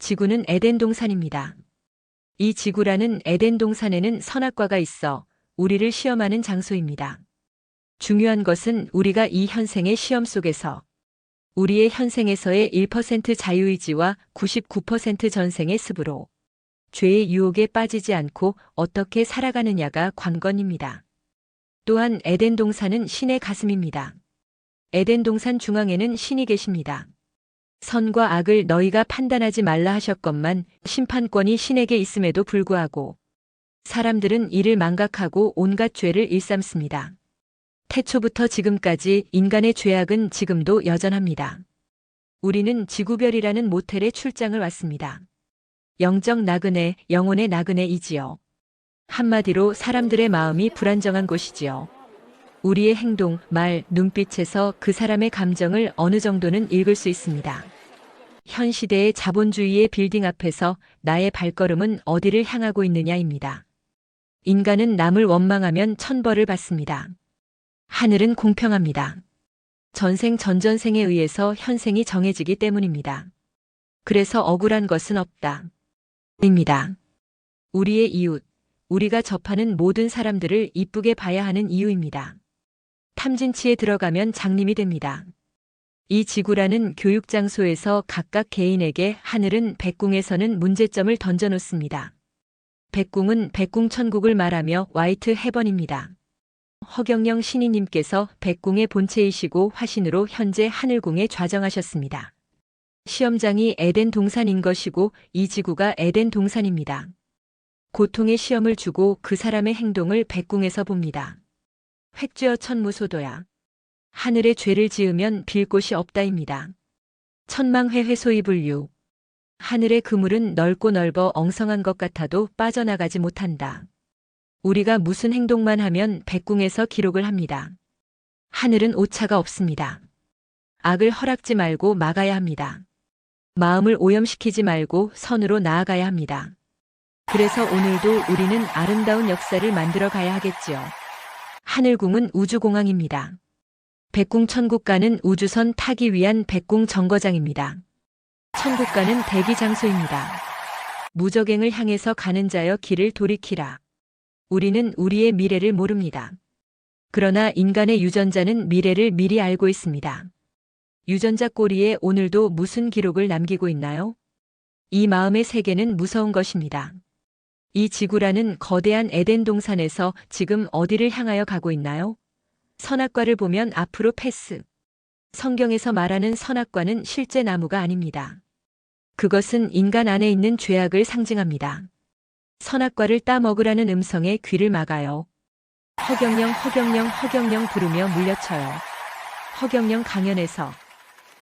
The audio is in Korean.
지구는 에덴 동산입니다. 이 지구라는 에덴 동산에는 선악과가 있어 우리를 시험하는 장소입니다. 중요한 것은 우리가 이 현생의 시험 속에서 우리의 현생에서의 1% 자유의지와 99% 전생의 습으로 죄의 유혹에 빠지지 않고 어떻게 살아가느냐가 관건입니다. 또한 에덴 동산은 신의 가슴입니다. 에덴 동산 중앙에는 신이 계십니다. 선과 악을 너희가 판단하지 말라 하셨건만 심판권이 신에게 있음에도 불구하고 사람들은 이를 망각하고 온갖 죄를 일삼습니다. 태초부터 지금까지 인간의 죄악은 지금도 여전합니다. 우리는 지구별이라는 모텔에 출장을 왔습니다. 영적 나그네, 영혼의 나그네이지요. 한마디로 사람들의 마음이 불안정한 곳이지요. 우리의 행동, 말, 눈빛에서 그 사람의 감정을 어느 정도는 읽을 수 있습니다. 현 시대의 자본주의의 빌딩 앞에서 나의 발걸음은 어디를 향하고 있느냐입니다. 인간은 남을 원망하면 천벌을 받습니다. 하늘은 공평합니다. 전생 전전생에 의해서 현생이 정해지기 때문입니다. 그래서 억울한 것은 없다. 입니다. 우리의 이웃, 우리가 접하는 모든 사람들을 이쁘게 봐야 하는 이유입니다. 탐진치에 들어가면 장님이 됩니다. 이 지구라는 교육 장소에서 각각 개인에게 하늘은 백궁에서는 문제점을 던져놓습니다. 백궁은 백궁천국을 말하며 화이트 헤번입니다. 허경영 신이님께서 백궁의 본체이시고 화신으로 현재 하늘궁에 좌정하셨습니다. 시험장이 에덴 동산인 것이고 이 지구가 에덴 동산입니다. 고통의 시험을 주고 그 사람의 행동을 백궁에서 봅니다. 획죄어 천무소도야. 하늘에 죄를 지으면 빌 곳이 없다입니다. 천망회 회소이불유. 하늘의 그물은 넓고 넓어 엉성한 것 같아도 빠져나가지 못한다. 우리가 무슨 행동만 하면 백궁에서 기록을 합니다. 하늘은 오차가 없습니다. 악을 허락지 말고 막아야 합니다. 마음을 오염시키지 말고 선으로 나아가야 합니다. 그래서 오늘도 우리는 아름다운 역사를 만들어 가야 하겠지요. 하늘궁은 우주공항입니다. 백궁 천국가는 우주선 타기 위한 백궁 정거장입니다. 천국가는 대기 장소입니다. 무적행을 향해서 가는 자여 길을 돌이키라. 우리는 우리의 미래를 모릅니다. 그러나 인간의 유전자는 미래를 미리 알고 있습니다. 유전자 꼬리에 오늘도 무슨 기록을 남기고 있나요? 이 마음의 세계는 무서운 것입니다. 이 지구라는 거대한 에덴 동산에서 지금 어디를 향하여 가고 있나요? 선악과를 보면 앞으로 패스. 성경에서 말하는 선악과는 실제 나무가 아닙니다. 그것은 인간 안에 있는 죄악을 상징합니다. 선악과를 따먹으라는 음성에 귀를 막아요. 허경영 부르며 물려쳐요. 허경영 강연에서